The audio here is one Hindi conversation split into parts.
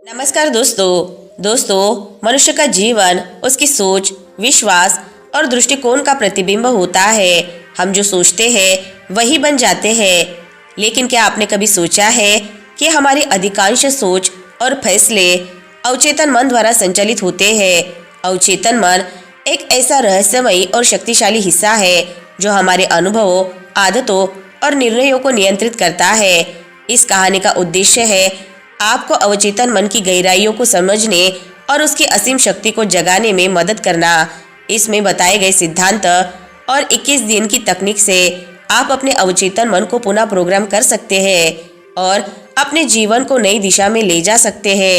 नमस्कार दोस्तों मनुष्य का जीवन उसकी सोच, विश्वास और दृष्टिकोण का प्रतिबिंब होता है। हम जो सोचते हैं वही बन जाते हैं। लेकिन क्या आपने कभी सोचा है कि हमारी अधिकांश सोच और फैसले अवचेतन मन द्वारा संचालित होते हैं। अवचेतन मन एक ऐसा रहस्यमयी और शक्तिशाली हिस्सा है जो हमारे अनुभवों, आदतों और निर्णयों को नियंत्रित करता है। इस कहानी का उद्देश्य है आपको अवचेतन मन की गहराइयों को समझने और उसकी असीम शक्ति को जगाने में मदद करना। इसमें बताए गए सिद्धांत और 21 दिन की तकनीक से आप अपने अवचेतन मन को पुनः प्रोग्राम कर सकते हैं और अपने जीवन को नई दिशा में ले जा सकते हैं।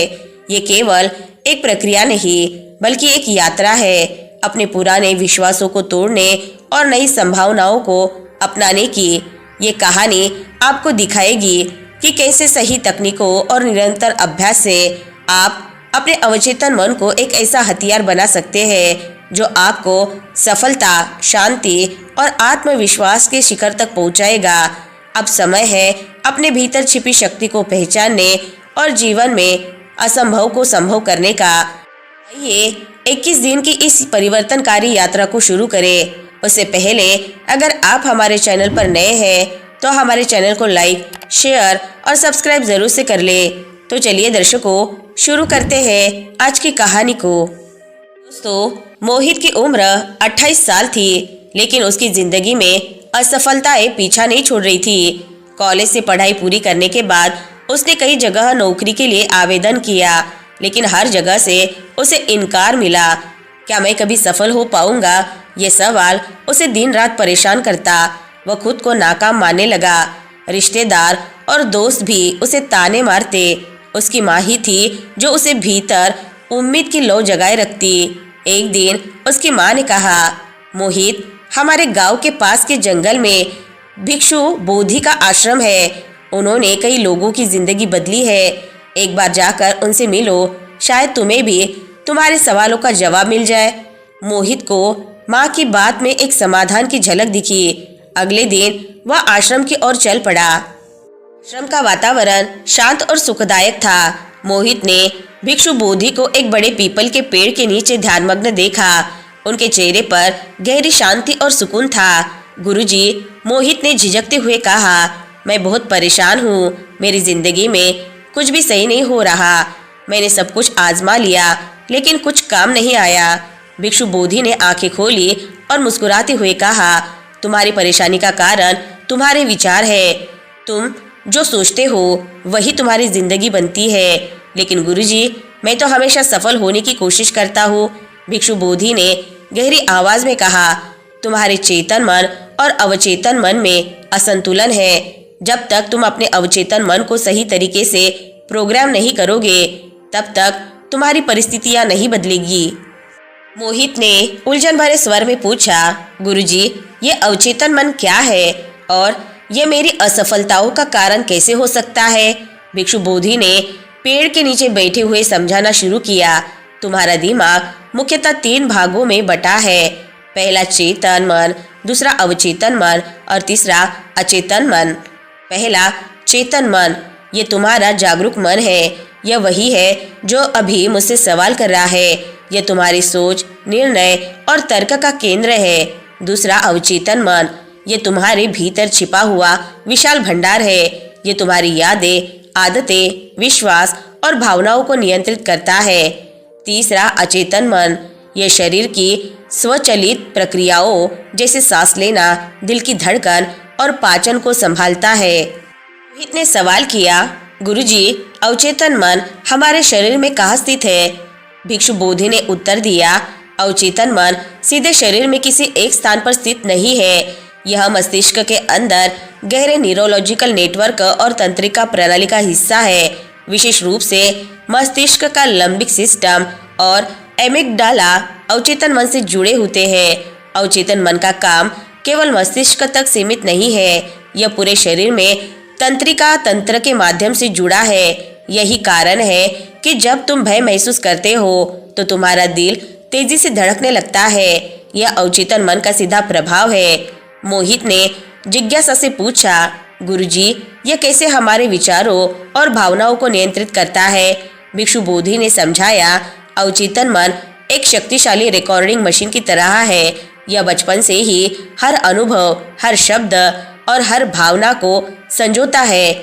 ये केवल एक प्रक्रिया नहीं बल्कि एक यात्रा है अपने पुराने विश्वासों को तोड़ने और नई संभावनाओं को अपनाने की। ये कहानी आपको दिखाएगी कि कैसे सही तकनीकों और निरंतर अभ्यास से आप अपने अवचेतन मन को एक ऐसा हथियार बना सकते हैं जो आपको सफलता, शांति और आत्मविश्वास के शिखर तक पहुंचाएगा। अब समय है अपने भीतर छिपी शक्ति को पहचानने और जीवन में असंभव को संभव करने का। आइए 21 दिन की इस परिवर्तनकारी यात्रा को शुरू करें। उससे पहले अगर आप हमारे चैनल पर नए हैं तो हमारे चैनल को लाइक, शेयर और सब्सक्राइब जरूर से कर ले। तो चलिए दर्शकों, शुरू करते हैं आज की कहानी को। दोस्तों, मोहित की उम्र 28 साल थी, लेकिन उसकी जिंदगी में असफलताएं पीछा नहीं छोड़ रही थी। कॉलेज से पढ़ाई पूरी करने के बाद उसने कई जगह नौकरी के लिए आवेदन किया, लेकिन हर जगह से उसे इनकार मिला। क्या मैं कभी सफल हो पाऊंगा? ये सवाल उसे दिन रात परेशान करता। वह खुद को नाकाम मानने लगा। रिश्तेदार और दोस्त भी उसे ताने मारते। उसकी माँ ही थी जो उसे भीतर उम्मीद की लौ जगाए रखती। एक दिन उसकी माँ ने कहा, मोहित, हमारे गांव के पास के जंगल में भिक्षु बोधि का आश्रम है। उन्होंने कई लोगों की जिंदगी बदली है। एक बार जाकर उनसे मिलो, शायद तुम्हें भी तुम्हारे सवालों का जवाब मिल जाए। मोहित को माँ की बात में एक समाधान की झलक दिखी। अगले दिन वह आश्रम की ओर चल पड़ा। आश्रम का वातावरण शांत और सुखदायक था। मोहित ने भिक्षु बोधि को एक बड़े पीपल के पेड़ के नीचे ध्यानमग्न देखा। उनके चेहरे पर गहरी शांति और सुकून था। गुरुजी, मोहित ने झिझकते हुए कहा, मैं बहुत परेशान हूँ। मेरी जिंदगी में कुछ भी सही नहीं हो रहा। मैंने सब कुछ आजमा लिया, लेकिन कुछ काम नहीं आया। भिक्षु बोधि ने आंखें खोली और मुस्कुराते हुए कहा, तुम्हारी परेशानी का कारण तुम्हारे विचार है। तुम जो सोचते हो वही तुम्हारी जिंदगी बनती है। लेकिन गुरुजी, मैं तो हमेशा सफल होने की कोशिश करता हूँ। भिक्षु बोधि ने गहरी आवाज में कहा, तुम्हारे चेतन मन और अवचेतन मन में असंतुलन है। जब तक तुम अपने अवचेतन मन को सही तरीके से प्रोग्राम नहीं करोगे, तब तक तुम्हारी परिस्थितियां नहीं बदलेगी। मोहित ने उलझन भरे स्वर में पूछा, गुरुजी, ये अवचेतन मन क्या है और ये मेरी असफलताओं का कारण कैसे हो सकता है? भिक्षु बोधि ने पेड़ के नीचे बैठे हुए समझाना शुरू किया, तुम्हारा दिमाग मुख्यतः 3 भागों में बटा है। पहला चेतन मन, दूसरा अवचेतन मन और तीसरा अचेतन मन। पहला चेतन मन, ये तुम्हारा जागरूक मन है। यह वही है जो अभी मुझसे सवाल कर रहा है। यह तुम्हारी सोच, निर्णय और तर्क का केंद्र है। दूसरा अवचेतन मन, ये तुम्हारे भीतर छिपा हुआ विशाल भंडार है। ये तुम्हारी यादें, आदतें, विश्वास और भावनाओं को नियंत्रित करता है। तीसरा अचेतन मन, ये शरीर की स्वचालित प्रक्रियाओं जैसे सांस लेना, दिल की धड़कन और पाचन को संभालता है। मोहित ने सवाल किया, गुरुजी, अवचेतन मन हमारे शरीर में कहाँ स्थित है? भिक्षु बोधि ने उत्तर दिया, अवचेतन मन सीधे शरीर में किसी एक स्थान पर स्थित नहीं है। यह मस्तिष्क के अंदर गहरे न्यूरोलॉजिकल नेटवर्क और तंत्रिका प्रणाली का हिस्सा है। विशेष रूप से मस्तिष्क का लिम्बिक सिस्टम और एमिगडाला अवचेतन मन से जुड़े होते हैं। अवचेतन मन का काम केवल मस्तिष्क तक सीमित नहीं है, यह पूरे शरीर में तंत्रिका तंत्र के माध्यम से जुड़ा है। यही कारण है कि जब तुम भय महसूस करते हो तो तुम्हारा दिल तेजी से धड़कने लगता है। यह अवचेतन मन का सीधा प्रभाव है। मोहित ने जिज्ञासा से पूछा, गुरुजी, यह कैसे हमारे विचारों और भावनाओं को नियंत्रित करता है? भिक्षु बोधि ने समझाया, अवचेतन मन एक शक्तिशाली रिकॉर्डिंग मशीन की तरह है। यह बचपन से ही हर अनुभव, हर शब्द और हर भावना को संजोता है।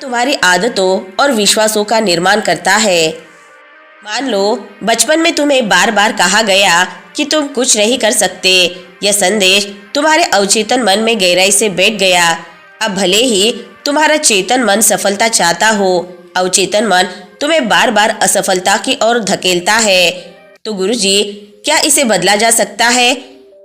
तुम्हारी आदतों और विश्वासों का निर्माण करता है। मान लो बचपन में तुम्हें बार बार कहा गया कि तुम कुछ नहीं कर सकते। यह संदेश तुम्हारे अवचेतन मन में गहराई से बैठ गया। अब भले ही तुम्हारा चेतन मन सफलता चाहता हो, अवचेतन मन तुम्हें बार बार असफलता की ओर धकेलता है। तो गुरुजी, क्या इसे बदला जा सकता है?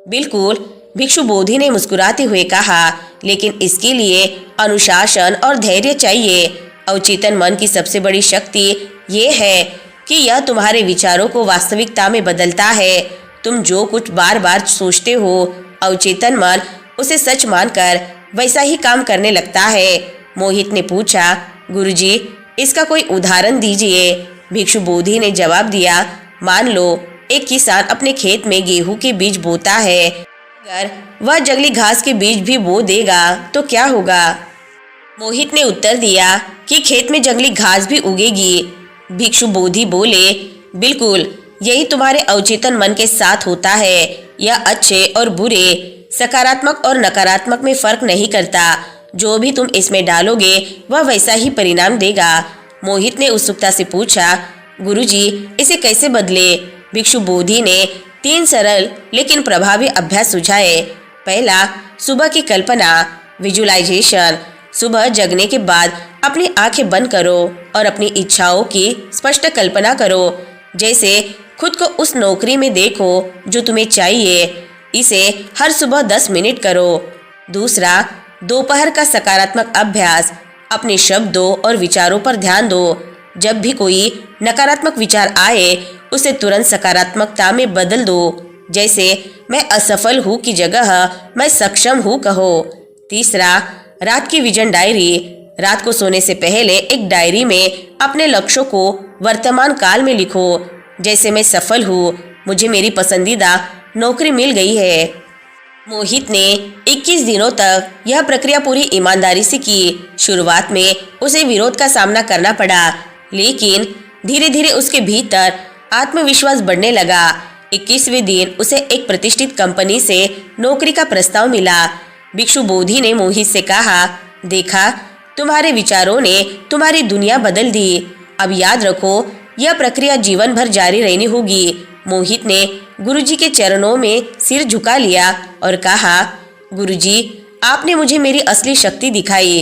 बिल्कुल, भिक्षु बोधि ने मुस्कुराते हुए कहा, लेकिन इसके लिए अनुशासन और धैर्य चाहिए। अवचेतन मन की सबसे बड़ी शक्ति ये है कि यह तुम्हारे विचारों को वास्तविकता में बदलता है। तुम जो कुछ बार बार सोचते हो, अवचेतन मन उसे सच मानकर वैसा ही काम करने लगता है। मोहित ने पूछा, गुरुजी, इसका कोई उदाहरण दीजिए। भिक्षु बोधि ने जवाब दिया, मान लो एक किसान अपने खेत में गेहूं के बीज बोता है। अगर वह जंगली घास के बीज भी बो देगा तो क्या होगा? मोहित ने उत्तर दिया कि खेत में जंगली घास भी उगेगी। भिक्षु बोधि बोले, बिल्कुल, यही तुम्हारे अवचेतन मन के साथ होता है। यह अच्छे और बुरे, सकारात्मक और नकारात्मक में फर्क नहीं करता। जो भी तुम इसमें डालोगे वह वैसा ही परिणाम देगा। मोहित ने उत्सुकता से पूछा, गुरुजी, इसे कैसे बदले? भिक्षु बोधि ने 3 सरल लेकिन प्रभावी अभ्यास सुझाए। पहला, सुबह की कल्पना, विजुअलाइजेशन। सुबह जगने के बाद अपनी आंखें बंद करो और अपनी इच्छाओं की स्पष्ट कल्पना करो। जैसे खुद को उस नौकरी में देखो जो तुम्हें चाहिए। इसे हर सुबह 10 मिनट करो। दूसरा, दोपहर का सकारात्मक अभ्यास। अपने शब्दों और विचारों पर ध्यान दो। जब भी कोई नकारात्मक विचार आए उसे तुरंत सकारात्मकता में बदल दो। जैसे मैं असफल हूँ की जगह मैं सक्षम हूँ कहो। तीसरा, रात की विजन डायरी। रात को सोने से पहले एक डायरी में अपने लक्ष्यों को वर्तमान काल में लिखो। जैसे मैं सफल हूँ, मुझे मेरी पसंदीदा नौकरी मिल गई है। मोहित ने 21 दिनों तक यह प्रक्रिया पूरी ईमानदारी से की। शुरुआत में उसे विरोध का सामना करना पड़ा, लेकिन धीरे धीरे उसके भीतर आत्मविश्वास बढ़ने लगा। 21वें दिन उसे एक प्रतिष्ठित कंपनी से नौकरी का प्रस्ताव मिला। भिक्षु बोधि ने मोहित से कहा, देखा, तुम्हारे विचारों ने तुम्हारी दुनिया बदल दी। अब याद रखो, यह प्रक्रिया जीवन भर जारी रहनी होगी। मोहित ने गुरुजी के चरणों में सिर झुका लिया और कहा, गुरुजी, आपने मुझे मेरी असली शक्ति दिखाई।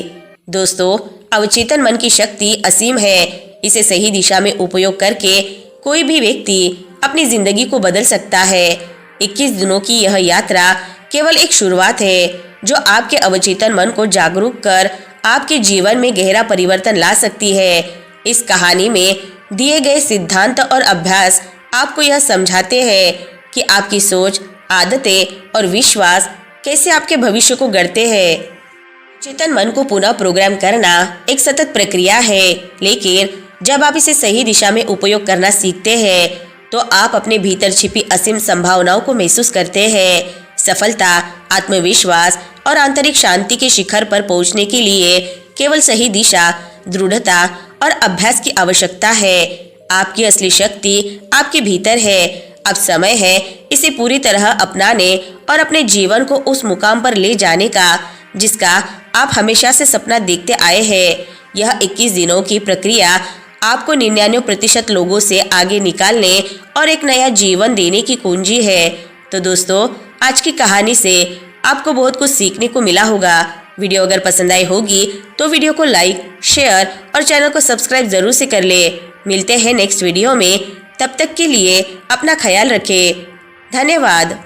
दोस्तों, अवचेतन मन की शक्ति असीम है। इसे सही दिशा में उपयोग करके कोई भी व्यक्ति अपनी जिंदगी को बदल सकता है। 21 दिनों की यह यात्रा केवल एक शुरुआत है जो आपके अवचेतन मन को जागरूक कर आपके जीवन में गहरा परिवर्तन ला सकती है। इस कहानी में दिए गए सिद्धांत और अभ्यास आपको यह समझाते हैं कि आपकी सोच, आदतें और विश्वास कैसे आपके भविष्य को गढ़ते हैं। चेतन मन को पुनः प्रोग्राम करना एक सतत प्रक्रिया है, लेकिन जब आप इसे सही दिशा में उपयोग करना सीखते हैं तो आप अपने भीतर छिपी असीम संभावनाओं को महसूस करते हैं। सफलता, आत्मविश्वास और आंतरिक शांति के शिखर पर पहुंचने के लिए केवल सही दिशा, दृढ़ता और अभ्यास की आवश्यकता है। आपकी असली शक्ति आपके भीतर है। अब समय है इसे पूरी तरह अपनाने और अपने जीवन को उस मुकाम पर ले जाने का जिसका आप हमेशा से सपना देखते आए हैं। यह 21 दिनों की प्रक्रिया आपको 99% लोगों से आगे निकालने और एक नया जीवन देने की कुंजी है। तो दोस्तों, आज की कहानी से आपको बहुत कुछ सीखने को मिला होगा। वीडियो अगर पसंद आई होगी तो वीडियो को लाइक, शेयर और चैनल को सब्सक्राइब जरूर से कर ले। मिलते हैं नेक्स्ट वीडियो में। तब तक के लिए अपना ख्याल रखें। धन्यवाद।